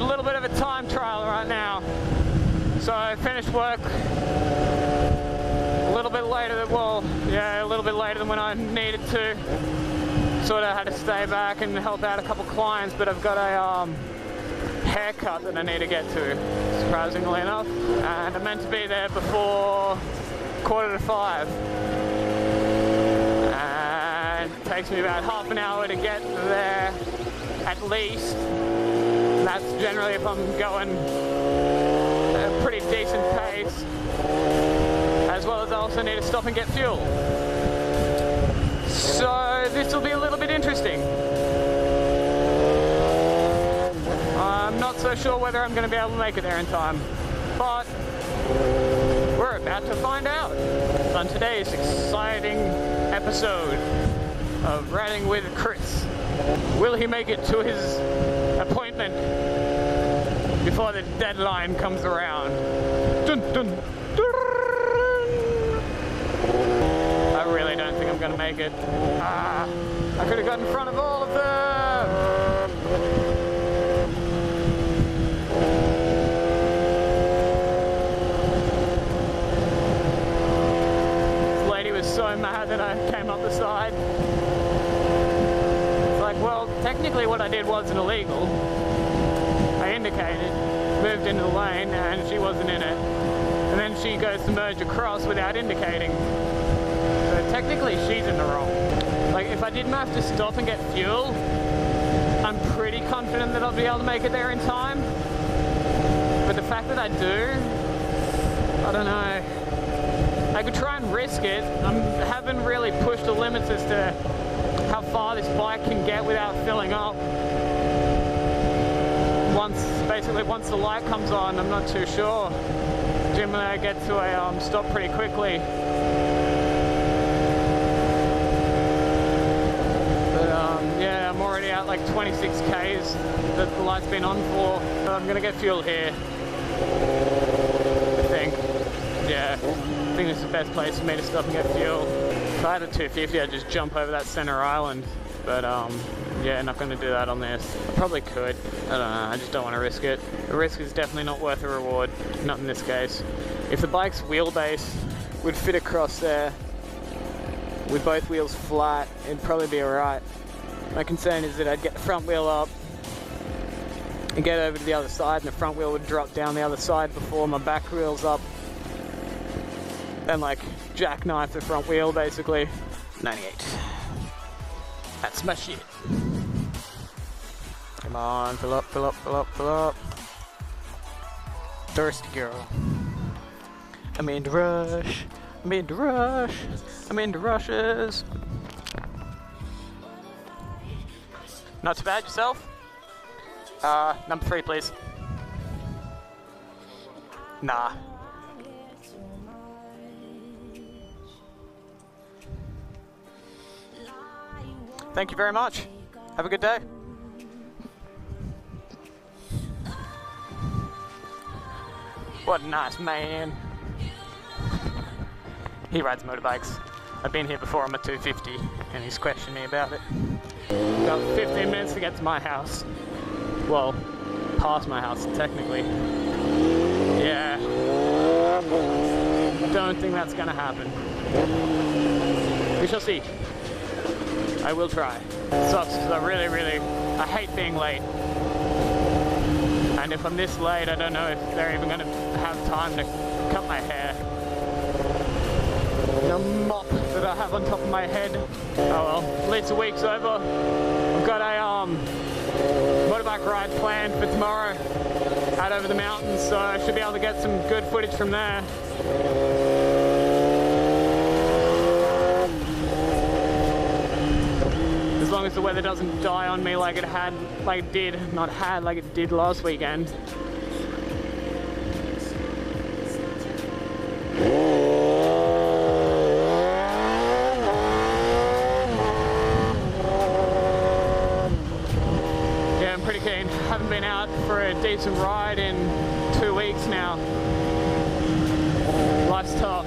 little bit of a time trial right now. So I finished work a little bit later than, well, yeah, a little bit later than when I needed to. Sort of had to stay back and help out a couple clients, but I've got a haircut that I need to get to, surprisingly enough. And I'm meant to be there before 4:45. And it takes me about half an hour to get there, at least. That's generally if I'm going at a pretty decent pace, as well as I also need to stop and get fuel. So this will be a little bit interesting. I'm not so sure whether I'm going to be able to make it there in time, but we're about to find out on today's exciting episode of Riding with Chris. Will he make it to his appointment before the deadline comes around? Dun, dun, dun. I really don't think I'm going to make it. I could have got in front of all of them. This lady was so mad that I came up the side. It's like, well, technically what I did wasn't illegal. I indicated, moved into the lane, and she wasn't in it. And then she goes to merge across without indicating. So technically she's in the wrong. Like, if I didn't have to stop and get fuel, I'm pretty confident that I'll be able to make it there in time. But the fact that I do, I don't know. I could try and risk it. I haven't really pushed the limits as to how far this bike can get without filling up. Basically once the light comes on, I'm not too sure. Generally I get to a stop pretty quickly. Yeah, I'm already at like 26 Ks that the light's been on for. So I'm gonna get fuel here, I think. Yeah, I think it's the best place for me to stop and get fuel. If I had a 250, I'd just jump over that center island, but yeah, not gonna do that on this. I probably could, I don't know, I just don't want to risk it. The risk is definitely not worth the reward, not in this case. If the bike's wheelbase would fit across there with both wheels flat, it'd probably be alright. My concern is that I'd get the front wheel up and get over to the other side, and the front wheel would drop down the other side before my back wheel's up. Then like jackknife the front wheel basically. 98. That's my shit. Come on, fill up, fill up, fill up, fill up. Thirsty girl. I'm in the rush. I'm in the rush. I'm in the rushes. Not too bad, yourself? Number 3, please. Nah. Thank you very much. Have a good day. What a nice man. He rides motorbikes. I've been here before on my 250 and he's questioned me about it. Got 15 minutes to get to my house. Well, past my house technically. Yeah. Don't think that's gonna happen. We shall see. I will try. It sucks because I hate being late. And if I'm this late, I don't know if they're even gonna have time to cut my hair. The mop that I have on top of my head. Oh well, at least the week's over. I've got a motorbike ride planned for tomorrow out over the mountains, so I should be able to get some good footage from there. As long as the weather doesn't die on me like it did last weekend. Yeah, I'm pretty keen. Haven't been out for a decent ride in 2 weeks now. Life's tough.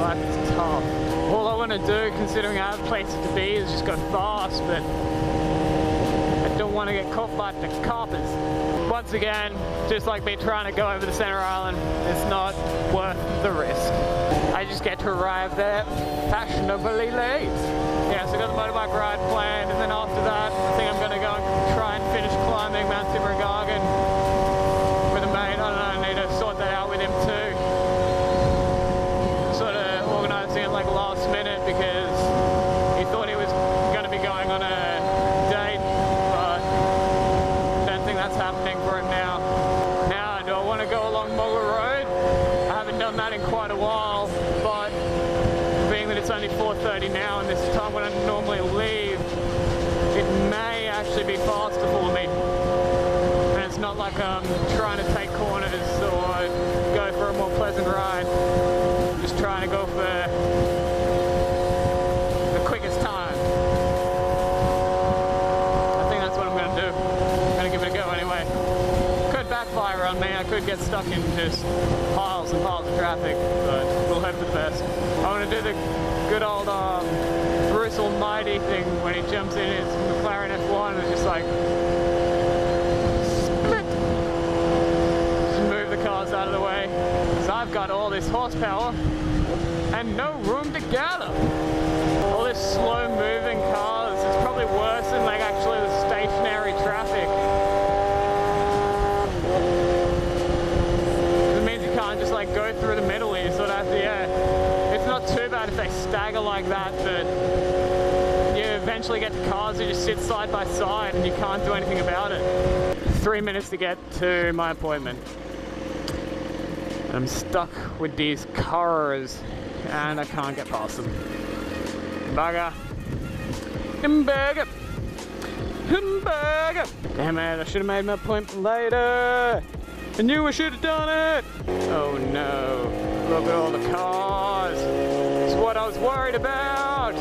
Life is tough. All I want to do, considering I have places to be, is just go fast, but I don't want to get caught by the coppers. once again, just like me trying to go over the center island, it's not worth the risk. I just get to arrive there fashionably late. Yeah, so I got the motorbike ride planned, and then after that, I think I'm going to go and try and finish climbing Mount Timbergargan with a mate. I don't know, I need to sort that out with him too. Sort of organising it like last minute because he thought he was going to be going on a date, but I don't think that's happening for him now. Now, do I want to go along Mogul Road? I haven't done that in quite a while, but being that it's only 4:30 now and this is time when I normally leave, it may actually be faster for me. And it's not like I'm trying to take corners or go for a more pleasant ride. I'm just trying to go for the quickest time. I think that's what I'm going to do. I'm going to give it a go anyway. Could backfire on me. I could get stuck in just piles and piles of traffic, but we'll hope for the best. I want to do the good old Bruce Almighty thing when he jumps in his McLaren F1 and it's just like split. Just move the cars out of the way. So I've got all this horsepower and no room to gather. All this slow moving cars, it's probably worse than like actually the stationary traffic. It means you can't just like go through the middle, you sort of have to, it's not too bad if they stagger like that, but you eventually get to cars that just sit side by side and you can't do anything about it. 3 minutes to get to my appointment. I'm stuck with these cars and I can't get past them. Bugger. Hamburger. Hamburger. Damn it, I should have made my appointment later. I knew I should have done it. Oh no. Look at all the cars. It's what I was worried about. I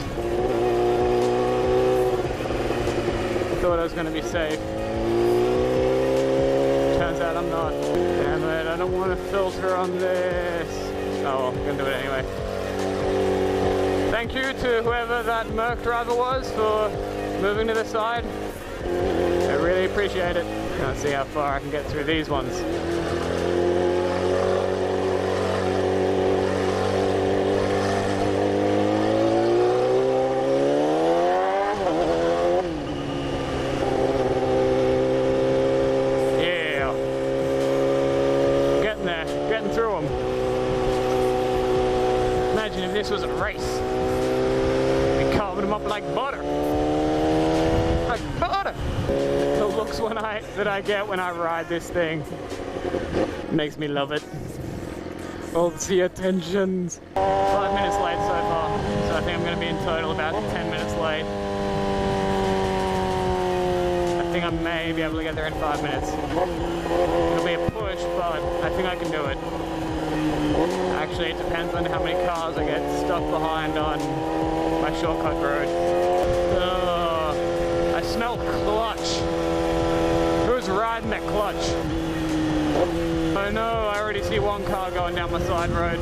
thought I was going to be safe. Turns out I'm not. Damn it, I don't want to filter on this. Oh well, I'm going to do it anyway. Thank you to whoever that Merc driver was for moving to the side. I really appreciate it. Let's see how far I can get through these ones. Yeah. Getting there, getting through them. Imagine if this was a race. We'd carve them up like butter. Like butter. The looks that I get when I ride this thing makes me love it. All the attentions. 5 minutes late so far, so I think I'm going to be in total about 10 minutes late. I think I may be able to get there in 5 minutes. It'll be a push, but I think I can do it. Actually, it depends on how many cars I get stuck behind on my shortcut road. I smell clutch. Who's riding that clutch? Oh no, I already see one car going down my side road.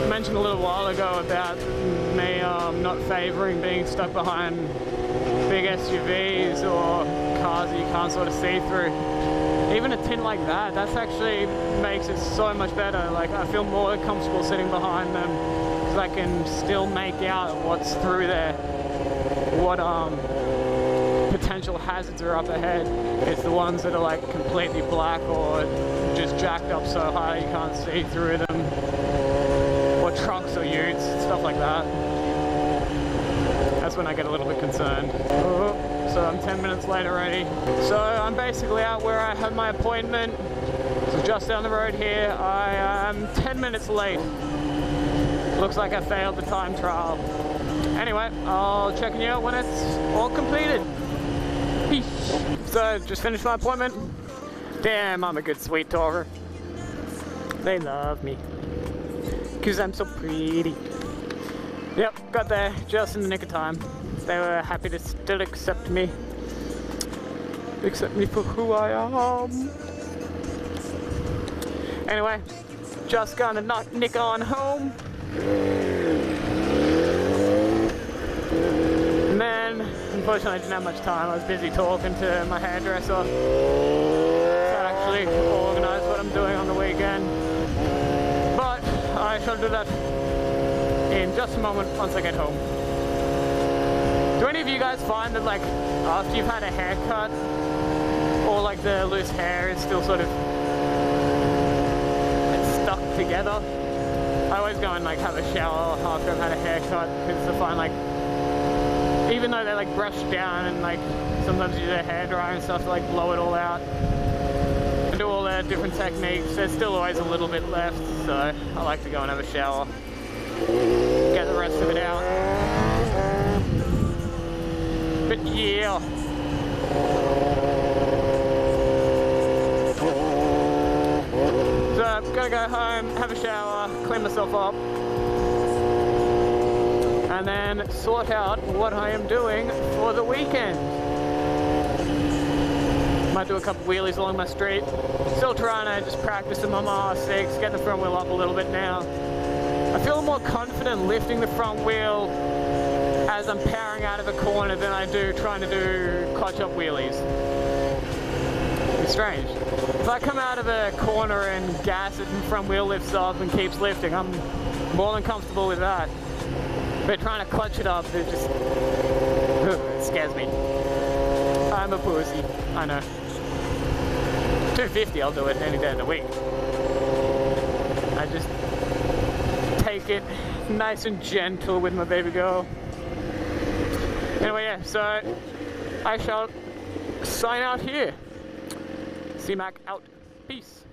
I mentioned a little while ago about me not favouring being stuck behind big SUVs or cars that you can't sort of see through. Even a tint like that, that's actually makes it so much better. Like, I feel more comfortable sitting behind them because I can still make out what's through there, what potential hazards are up ahead. It's the ones that are like completely black or just jacked up so high you can't see through them, or trucks or utes, stuff like that. That's when I get a little bit concerned. Oh, so I'm 10 minutes late already. So I'm basically out where I have my appointment. So just down the road here. I am 10 minutes late. Looks like I failed the time trial. Anyway, I'll check you out when it's all completed. Peace. So just finished my appointment. Damn, I'm a good sweet talker. They love me. Because I'm so pretty. Yep, got there just in the nick of time. They were happy to still accept me. Accept me for who I am. Anyway, just gonna nick on home. And then, unfortunately I didn't have much time. I was busy talking to my hairdresser to actually organise what I'm doing on the weekend. But I shall do that in just a moment once I get home. Do any of you guys find that like after you've had a haircut or like the loose hair is still sort of stuck together? I always go and like have a shower after I've had a haircut because I find like even though they're like brushed down and like sometimes you do a hairdryer and stuff to like blow it all out and do all the different techniques, there's still always a little bit left, so I like to go and have a shower, get the rest of it out. But yeah. So I'm gonna go home, have a shower, clean myself up, and then sort out what I am doing for the weekend. Might do a couple wheelies along my street. Still trying to just practice them on my R6, get the front wheel up a little bit now. I feel more confident lifting the front wheel as I'm powering out of a corner than I do trying to do clutch up wheelies. It's strange. If I come out of a corner and gas it and front wheel lifts up and keeps lifting, I'm more than comfortable with that. But trying to clutch it up, it just it scares me. I'm a pussy, I know. 250, I'll do it any day of the week. I just take it nice and gentle with my baby girl. Anyway, yeah, so I shall sign out here. CMAC out. Peace.